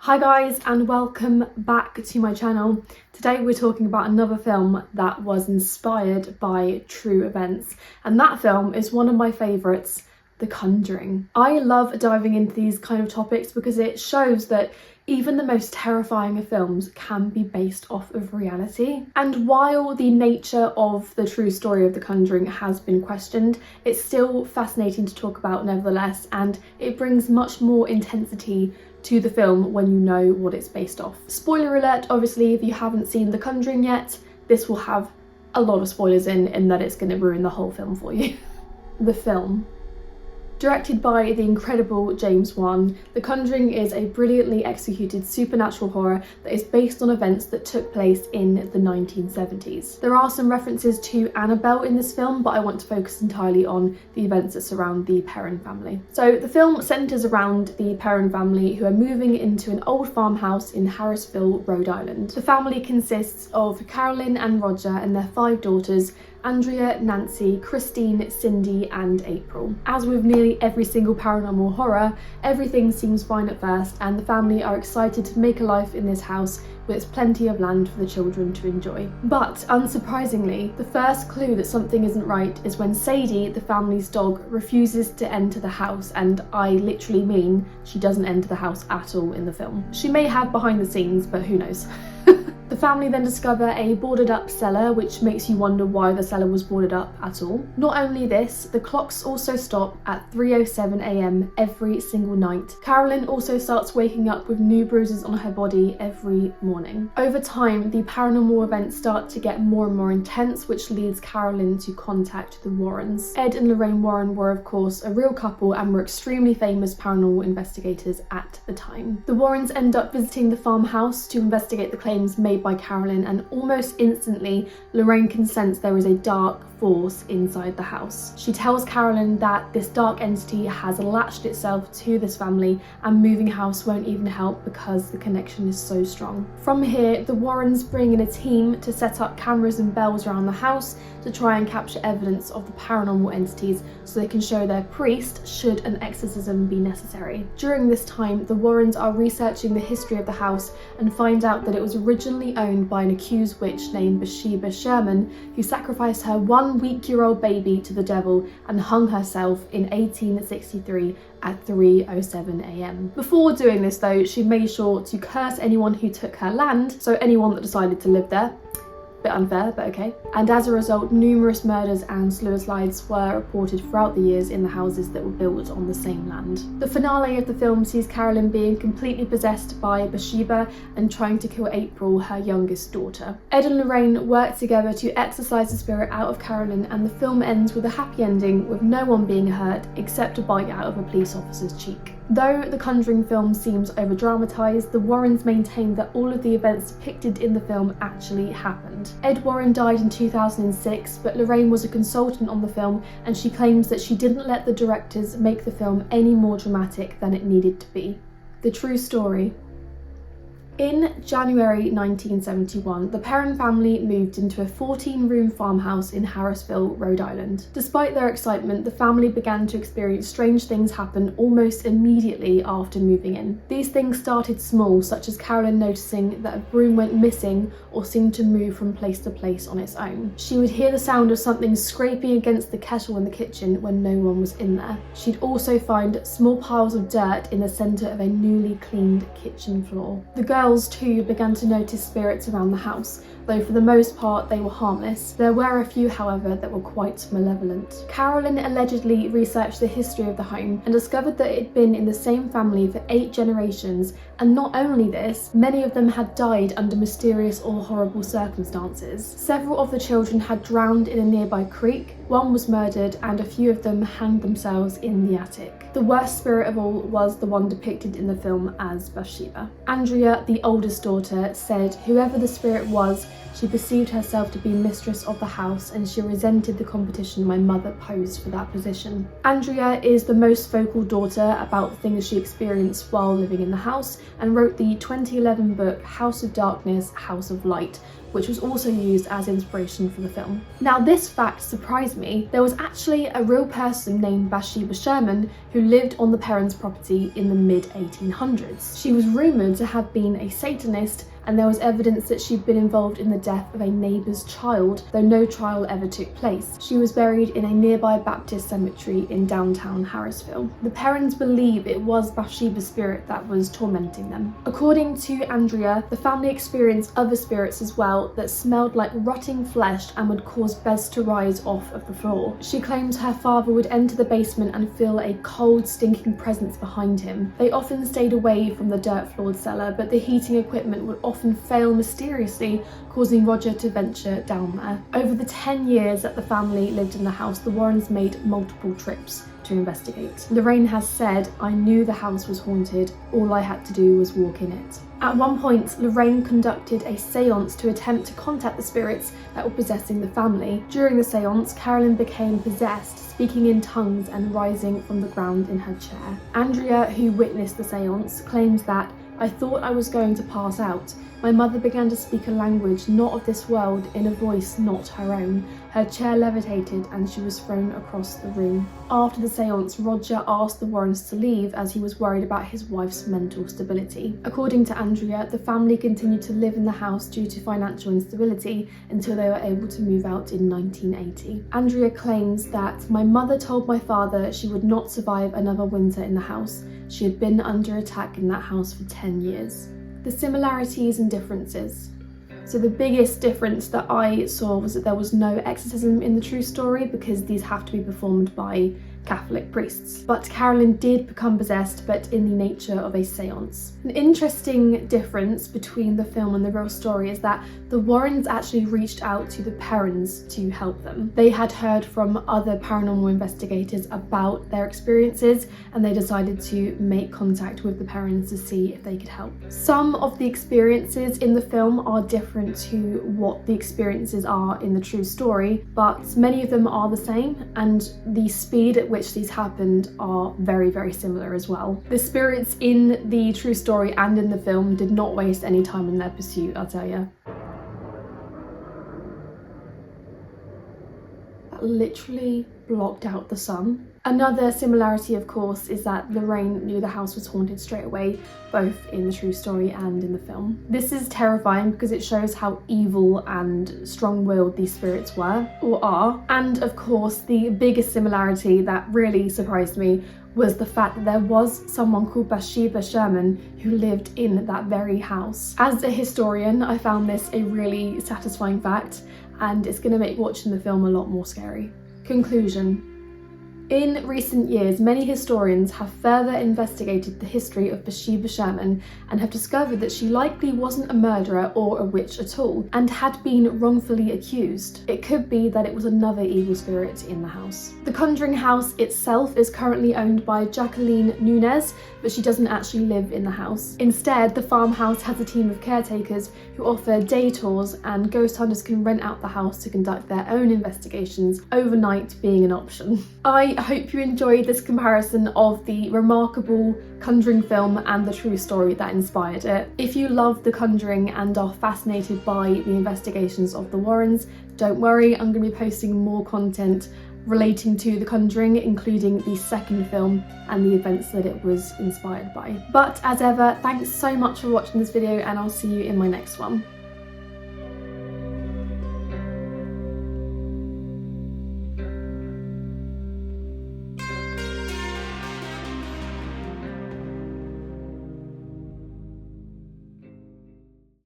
Hi guys, and welcome back to my channel. Today we're talking about another film that was inspired by true events, and that film is one of my favourites, The Conjuring. I love diving into these kind of topics because it shows that even the most terrifying of films can be based off of reality. And while the nature of the true story of The Conjuring has been questioned, it's still fascinating to talk about nevertheless, and it brings much more intensity to the film when you know what it's based off. Spoiler alert, obviously, if you haven't seen The Conjuring yet, this will have a lot of spoilers in that it's going to ruin the whole film for you. The film. Directed by the incredible James Wan, The Conjuring is a brilliantly executed supernatural horror that is based on events that took place in the 1970s. There are some references to Annabelle in this film, but I want to focus entirely on the events that surround the Perron family. So the film centres around the Perron family, who are moving into an old farmhouse in Harrisville, Rhode Island. The family consists of Carolyn and Roger and their 5 daughters, Andrea, Nancy, Christine, Cindy and April. As with nearly every single paranormal horror, everything seems fine at first and the family are excited to make a life in this house with plenty of land for the children to enjoy. But unsurprisingly, the first clue that something isn't right is when Sadie, the family's dog, refuses to enter the house, and I literally mean she doesn't enter the house at all in the film. She may have behind the scenes, but who knows. The family then discover a boarded up cellar, which makes you wonder why the cellar was boarded up at all. Not only this, the clocks also stop at 3:07 AM every single night. Carolyn also starts waking up with new bruises on her body every morning. Over time, the paranormal events start to get more and more intense, which leads Carolyn to contact the Warrens. Ed and Lorraine Warren were of course a real couple and were extremely famous paranormal investigators at the time. The Warrens end up visiting the farmhouse to investigate the claims made by Carolyn, and almost instantly Lorraine can sense there is a dark force inside the house. She tells Carolyn that this dark entity has latched itself to this family and moving house won't even help because the connection is so strong. From here, the Warrens bring in a team to set up cameras and bells around the house to try and capture evidence of the paranormal entities so they can show their priest should an exorcism be necessary. During this time, the Warrens are researching the history of the house and find out that it was originally owned by an accused witch named Bathsheba Sherman, who sacrificed her 1-week-old baby to the devil and hung herself in 1863 at 3:07 AM. Before doing this though, she made sure to curse anyone who took her land, so anyone that decided to live there. Bit unfair, but okay. And as a result, numerous murders and suicides were reported throughout the years in the houses that were built on the same land. The finale of the film sees Carolyn being completely possessed by Bathsheba and trying to kill April, her youngest daughter. Ed and Lorraine work together to exorcise the spirit out of Carolyn, and the film ends with a happy ending with no one being hurt except a bite out of a police officer's cheek. Though the Conjuring film seems over-dramatised, the Warrens maintain that all of the events depicted in the film actually happened. Ed Warren died in 2006, but Lorraine was a consultant on the film and she claims that she didn't let the directors make the film any more dramatic than it needed to be. The true story. In January 1971, the Perron family moved into a 14-room farmhouse in Harrisville, Rhode Island. Despite their excitement, the family began to experience strange things happen almost immediately after moving in. These things started small, such as Carolyn noticing that a broom went missing or seemed to move from place to place on its own. She would hear the sound of something scraping against the kettle in the kitchen when no one was in there. She'd also find small piles of dirt in the centre of a newly cleaned kitchen floor. The girls too began to notice spirits around the house, though for the most part they were harmless. There were a few, however, that were quite malevolent. Carolyn allegedly researched the history of the home and discovered that it had been in the same family for 8 generations, and not only this, many of them had died under mysterious or horrible circumstances. Several of the children had drowned in a nearby creek, one was murdered, and a few of them hanged themselves in the attic. The worst spirit of all was the one depicted in the film as Bathsheba. Andrea, the oldest daughter, said whoever the spirit was, she perceived herself to be mistress of the house and she resented the competition my mother posed for that position. Andrea is the most vocal daughter about the things she experienced while living in the house and wrote the 2011 book House of Darkness, House of Light, which was also used as inspiration for the film. Now, this fact surprised me, there was actually a real person named Bathsheba Sherman who lived on the Perron's property in the mid-1800s. She was rumoured to have been a Satanist, and there was evidence that she'd been involved in the death of a neighbour's child, though no trial ever took place. She was buried in a nearby Baptist cemetery in downtown Harrisville. The Perrons believe it was Bathsheba's spirit that was tormenting them. According to Andrea, the family experienced other spirits as well that smelled like rotting flesh and would cause beds to rise off of the floor. She claims her father would enter the basement and feel a cold, stinking presence behind him. They often stayed away from the dirt-floored cellar, but the heating equipment would often fail mysteriously, causing Roger to venture down there. Over the 10 years that the family lived in the house, the Warrens made multiple trips to investigate. Lorraine has said, "I knew the house was haunted. All I had to do was walk in it." At one point, Lorraine conducted a seance to attempt to contact the spirits that were possessing the family. During the seance, Carolyn became possessed, speaking in tongues and rising from the ground in her chair. Andrea, who witnessed the seance, claims that, "I thought I was going to pass out. My mother began to speak a language not of this world in a voice not her own. Her chair levitated and she was thrown across the room." After the seance, Roger asked the Warrens to leave as he was worried about his wife's mental stability. According to Andrea, the family continued to live in the house due to financial instability until they were able to move out in 1980. Andrea claims that, "My mother told my father she would not survive another winter in the house. She had been under attack in that house for 10 years. The similarities and differences. So the biggest difference that I saw was that there was no exorcism in the true story because these have to be performed by Catholic priests. But Carolyn did become possessed, but in the nature of a seance. An interesting difference between the film and the real story is that the Warrens actually reached out to the Perrons to help them. They had heard from other paranormal investigators about their experiences, and they decided to make contact with the Perrons to see if they could help. Some of the experiences in the film are different to what the experiences are in the true story, but many of them are the same, and the speed at which these happened are very, very similar as well. The spirits in the true story and in the film did not waste any time in their pursuit, I'll tell you. That literally blocked out the sun. Another similarity, of course, is that Lorraine knew the house was haunted straight away, both in the true story and in the film. This is terrifying because it shows how evil and strong-willed these spirits were, or are. And of course, the biggest similarity that really surprised me was the fact that there was someone called Bathsheba Sherman who lived in that very house. As a historian, I found this a really satisfying fact, and it's going to make watching the film a lot more scary. Conclusion. In recent years, many historians have further investigated the history of Bathsheba Sherman and have discovered that she likely wasn't a murderer or a witch at all, and had been wrongfully accused. It could be that it was another evil spirit in the house. The Conjuring house itself is currently owned by Jacqueline Nunez, but she doesn't actually live in the house. Instead, the farmhouse has a team of caretakers who offer day tours, and ghost hunters can rent out the house to conduct their own investigations, overnight being an option. I hope you enjoyed this comparison of the remarkable Conjuring film and the true story that inspired it. If you love The Conjuring and are fascinated by the investigations of the Warrens, don't worry, I'm going to be posting more content relating to The Conjuring, including the second film and the events that it was inspired by. But as ever, thanks so much for watching this video, and I'll see you in my next one.